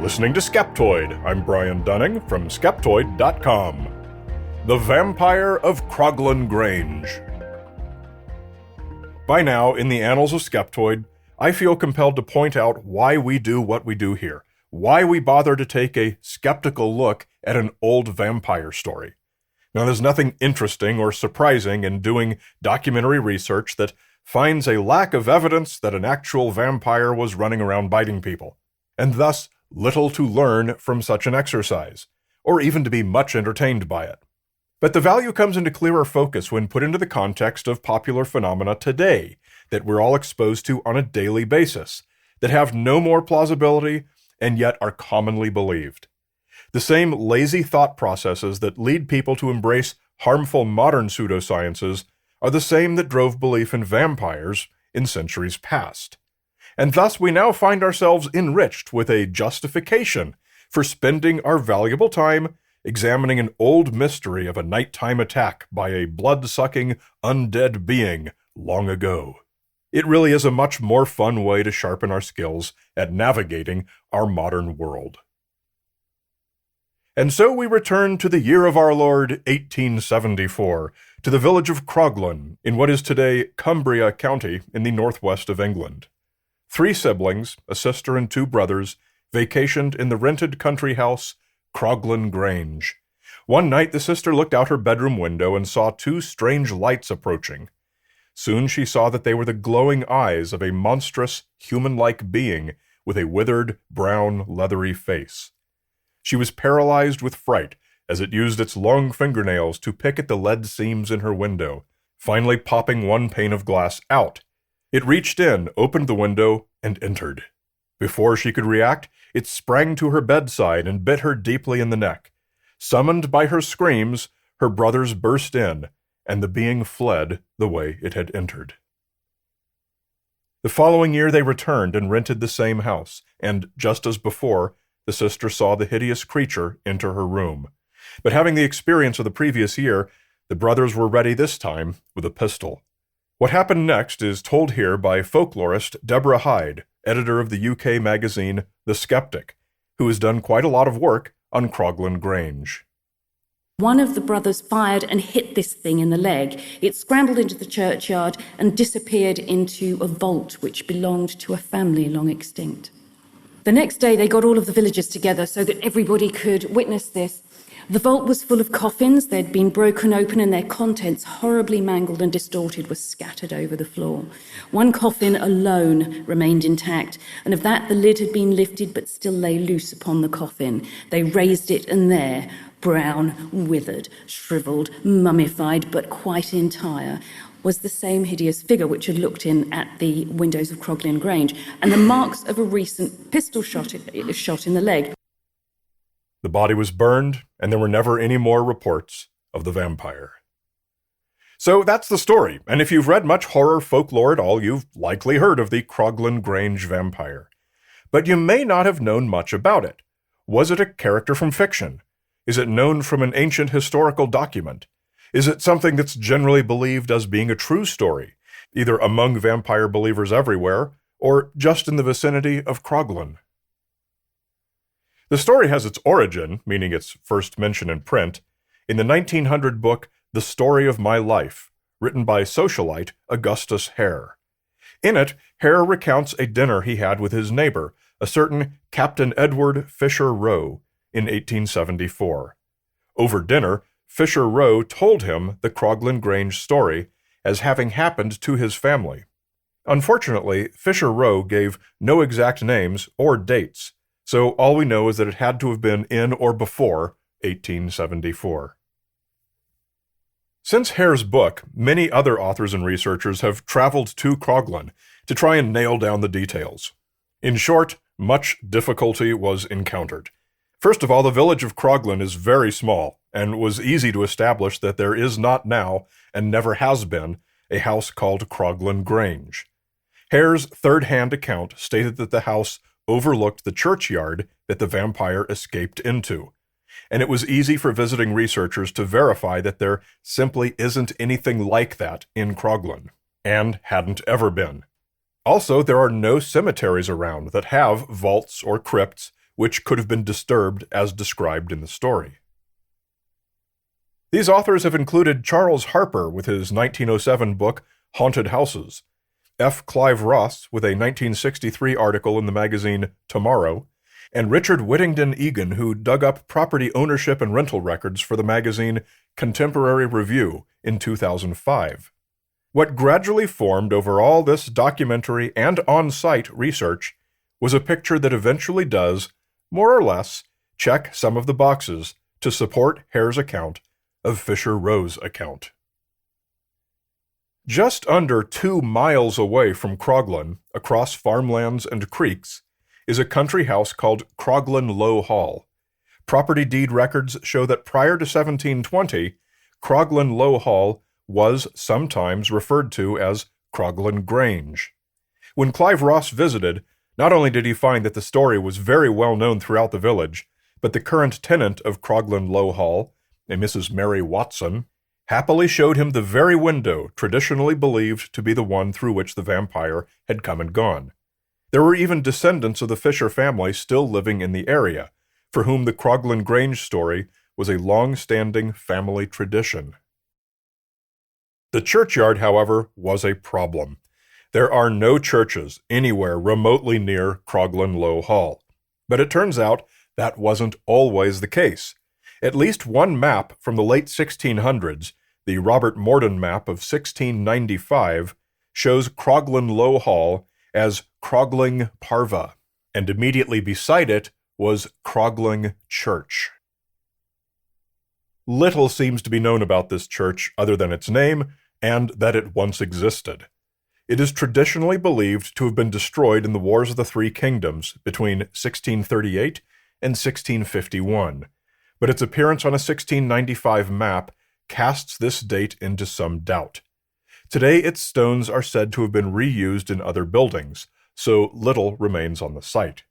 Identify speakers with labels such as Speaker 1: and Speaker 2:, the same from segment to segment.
Speaker 1: listening to Skeptoid. I'm Brian Dunning from Skeptoid.com. The Vampire of Croglin Grange. By now, in the annals of Skeptoid, I feel compelled to point out why we do what we do here, why we bother to take a skeptical look at an old vampire story. Now, there's nothing interesting or surprising in doing documentary research that finds a lack of evidence that an actual vampire was running around biting people, and thus little to learn from such an exercise, or even to be much entertained by it. But the value comes into clearer focus when put into the context of popular phenomena today that we're all exposed to on a daily basis, that have no more plausibility and yet are commonly believed. The same lazy thought processes that lead people to embrace harmful modern pseudosciences are the same that drove belief in vampires in centuries past. And thus we now find ourselves enriched with a justification for spending our valuable time examining an old mystery of a nighttime attack by a blood-sucking, undead being long ago. It really is a much more fun way to sharpen our skills at navigating our modern world. And so we return to the year of our Lord, 1874, to the village of Croglin, in what is today Cumbria County in the northwest of England. 3 siblings, a sister and 2 brothers, vacationed in the rented country house, Croglin Grange. One night the sister looked out her bedroom window and saw 2 strange lights approaching. Soon she saw that they were the glowing eyes of a monstrous, human-like being with a withered, brown, leathery face. She was paralyzed with fright as it used its long fingernails to pick at the lead seams in her window, finally popping one pane of glass out. It reached in, opened the window, and entered. Before she could react, it sprang to her bedside and bit her deeply in the neck. Summoned by her screams, her brothers burst in, and the being fled the way it had entered. The following year they returned and rented the same house, and, just as before, the sister saw the hideous creature enter her room. But having the experience of the previous year, the brothers were ready this time with a pistol. What happened next is told here by folklorist Deborah Hyde, editor of the UK magazine The Skeptic, who has done quite a lot of work on Croglin Grange.
Speaker 2: One of the brothers fired and hit this thing in the leg. It scrambled into the churchyard and disappeared into a vault which belonged to a family long extinct. The next day they got all of the villagers together so that everybody could witness this. The vault was full of coffins. They'd been broken open and their contents, horribly mangled and distorted, were scattered over the floor. One coffin alone remained intact, and of that the lid had been lifted but still lay loose upon the coffin. They raised it, and there, brown, withered, shriveled, mummified, but quite entire, was the same hideous figure which had looked in at the windows of Croglin Grange, and the marks of a recent pistol shot in the leg.
Speaker 1: The body was burned, and there were never any more reports of the vampire. So that's the story, and if you've read much horror folklore at all, you've likely heard of the Croglin Grange vampire. But you may not have known much about it. Was it a character from fiction? Is it known from an ancient historical document? Is it something that's generally believed as being a true story, either among vampire believers everywhere, or just in the vicinity of Croglin? The story has its origin, meaning its first mention in print, in the 1900 book The Story of My Life, written by socialite Augustus Hare. In it, Hare recounts a dinner he had with his neighbor, a certain Captain Edward Fisher Roe, in 1874. Over dinner, Fisher Roe told him the Croglin Grange story as having happened to his family. Unfortunately, Fisher Roe gave no exact names or dates, so all we know is that it had to have been in or before 1874. Since Hare's book, many other authors and researchers have traveled to Croglin to try and nail down the details. In short, much difficulty was encountered. First of all, the village of Croglin is very small, and was easy to establish that there is not now, and never has been, a house called Croglin Grange. Hare's third-hand account stated that the house overlooked the churchyard that the vampire escaped into, and it was easy for visiting researchers to verify that there simply isn't anything like that in Croglin, and hadn't ever been. Also, there are no cemeteries around that have vaults or crypts which could have been disturbed as described in the story. These authors have included Charles Harper with his 1907 book Haunted Houses, F. Clive Ross with a 1963 article in the magazine Tomorrow, and Richard Whittington Egan, who dug up property ownership and rental records for the magazine Contemporary Review in 2005. What gradually formed over all this documentary and on-site research was a picture that eventually does, more or less, check some of the boxes to support Hare's account of Fisher Roe's account. Just under 2 miles away from Croglin, across farmlands and creeks, is a country house called Croglin Low Hall. Property deed records show that prior to 1720, Croglin Low Hall was sometimes referred to as Croglin Grange. When Clive Ross visited, not only did he find that the story was very well known throughout the village, but the current tenant of Croglin Low Hall, a Mrs. Mary Watson, happily showed him the very window traditionally believed to be the one through which the vampire had come and gone. There were even descendants of the Fisher family still living in the area, for whom the Croglin Grange story was a long-standing family tradition. The churchyard, however, was a problem. There are no churches anywhere remotely near Croglin Low Hall. But it turns out that wasn't always the case. At least one map from the late 1600s, the Robert Morden map of 1695, shows Croglin Low Hall as Crogling Parva, and immediately beside it was Crogling Church. Little seems to be known about this church other than its name and that it once existed. It is traditionally believed to have been destroyed in the Wars of the Three Kingdoms between 1638 and 1651, but its appearance on a 1695 map casts this date into some doubt. Today its stones are said to have been reused in other buildings, so little remains on the site.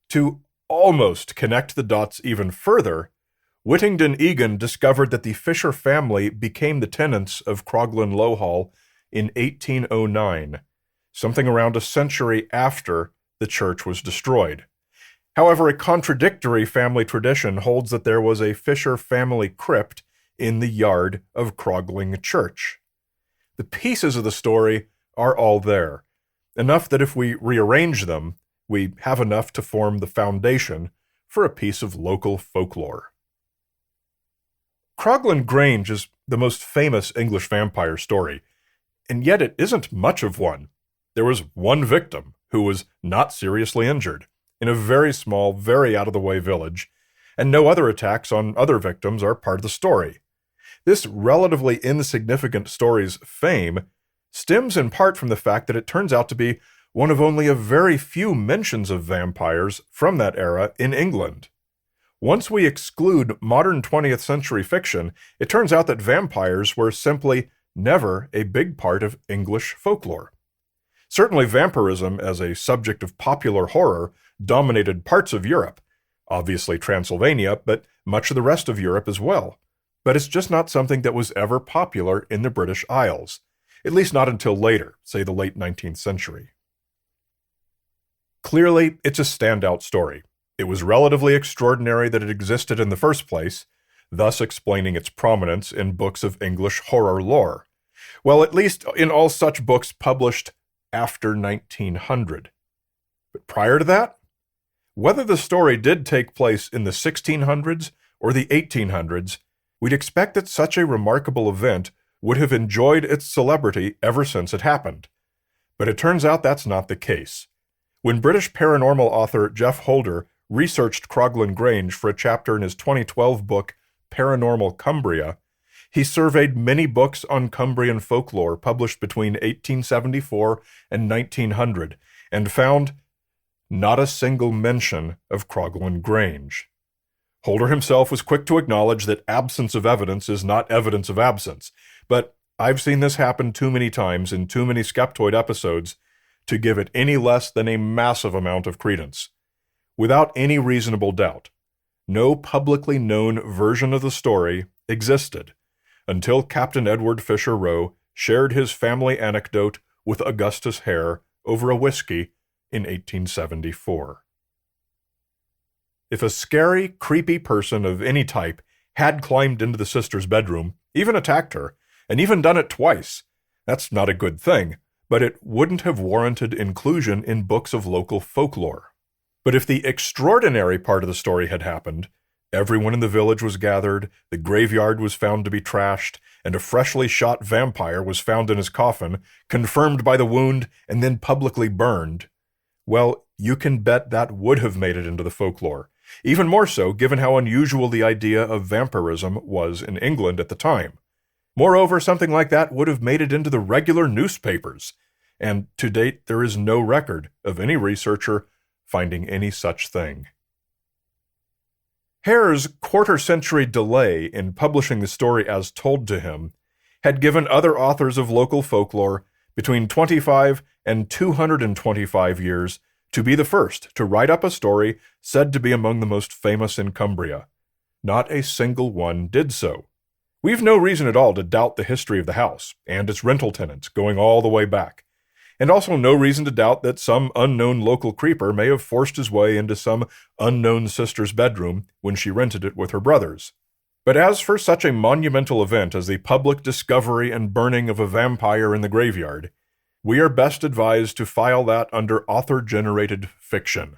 Speaker 1: To almost connect the dots even further, Whittington Egan discovered that the Fisher family became the tenants of Croglin Low Hall in 1809, something around a century after the church was destroyed. However, a contradictory family tradition holds that there was a Fisher family crypt in the yard of Crogling Church. The pieces of the story are all there, enough that if we rearrange them, we have enough to form the foundation for a piece of local folklore. Croglin Grange is the most famous English vampire story, and yet it isn't much of one. There was one victim who was not seriously injured in a very small, very out-of-the-way village, and no other attacks on other victims are part of the story. This relatively insignificant story's fame stems in part from the fact that it turns out to be one of only a very few mentions of vampires from that era in England. Once we exclude modern 20th century fiction, it turns out that vampires were simply never a big part of English folklore. Certainly vampirism as a subject of popular horror dominated parts of Europe, obviously Transylvania, but much of the rest of Europe as well. But it's just not something that was ever popular in the British Isles, at least not until later, say the late 19th century. Clearly, it's a standout story. It was relatively extraordinary that it existed in the first place, thus explaining its prominence in books of English horror lore. Well, at least in all such books published after 1900. But prior to that, whether the story did take place in the 1600s or the 1800s, we'd expect that such a remarkable event would have enjoyed its celebrity ever since it happened. But it turns out that's not the case. When British paranormal author Jeff Holder researched Croglin Grange for a chapter in his 2012 book Paranormal Cumbria, he surveyed many books on Cumbrian folklore published between 1874 and 1900 and found not a single mention of Croglin Grange. Holder himself was quick to acknowledge that absence of evidence is not evidence of absence, but I've seen this happen too many times in too many Skeptoid episodes to give it any less than a massive amount of credence. Without any reasonable doubt, no publicly known version of the story existed until Captain Edward Fisher Roe shared his family anecdote with Augustus Hare over a whiskey in 1874. If a scary, creepy person of any type had climbed into the sister's bedroom, even attacked her, and even done it twice, that's not a good thing, but it wouldn't have warranted inclusion in books of local folklore. But if the extraordinary part of the story had happened, everyone in the village was gathered, the graveyard was found to be trashed, and a freshly shot vampire was found in his coffin, confirmed by the wound, and then publicly burned, well, you can bet that would have made it into the folklore. Even more so, given how unusual the idea of vampirism was in England at the time. Moreover, something like that would have made it into the regular newspapers, and to date there is no record of any researcher finding any such thing. Hare's quarter-century delay in publishing the story as told to him had given other authors of local folklore between 25 and 225 years to be the first to write up a story said to be among the most famous in Cumbria. Not a single one did so. We've no reason at all to doubt the history of the house and its rental tenants going all the way back, and also no reason to doubt that some unknown local creeper may have forced his way into some unknown sister's bedroom when she rented it with her brothers. But as for such a monumental event as the public discovery and burning of a vampire in the graveyard, we are best advised to file that under author-generated fiction.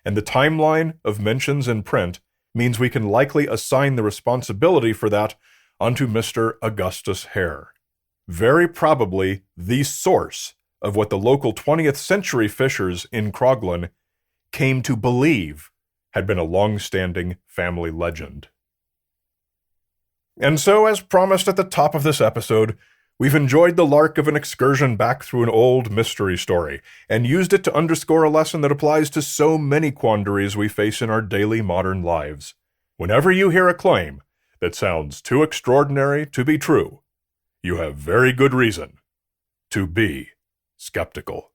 Speaker 1: And the timeline of mentions in print means we can likely assign the responsibility for that onto Mr. Augustus Hare. Very probably the source of what the local 20th century fishers in Croglin came to believe had been a long-standing family legend. And so, as promised at the top of this episode, we've enjoyed the lark of an excursion back through an old mystery story, and used it to underscore a lesson that applies to so many quandaries we face in our daily modern lives. Whenever you hear a claim that sounds too extraordinary to be true, you have very good reason to be skeptical.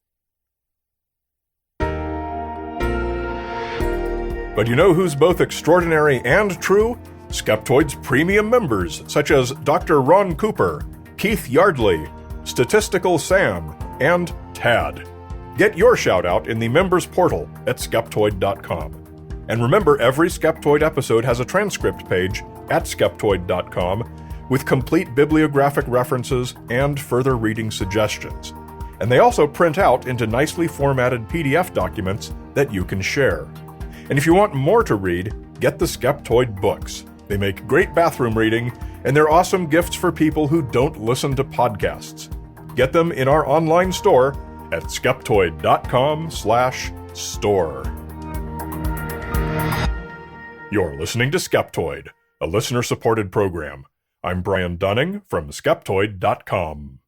Speaker 1: But you know who's both extraordinary and true? Skeptoid's premium members, such as Dr. Ron Cooper, Keith Yardley, Statistical Sam, and Tad. Get your shout-out in the members portal at Skeptoid.com. And remember, every Skeptoid episode has a transcript page at Skeptoid.com with complete bibliographic references and further reading suggestions. And they also print out into nicely formatted PDF documents that you can share. And if you want more to read, get the Skeptoid books. They make great bathroom reading, and they're awesome gifts for people who don't listen to podcasts. Get them in our online store at Skeptoid.com/store. You're listening to Skeptoid, a listener-supported program. I'm Brian Dunning from Skeptoid.com.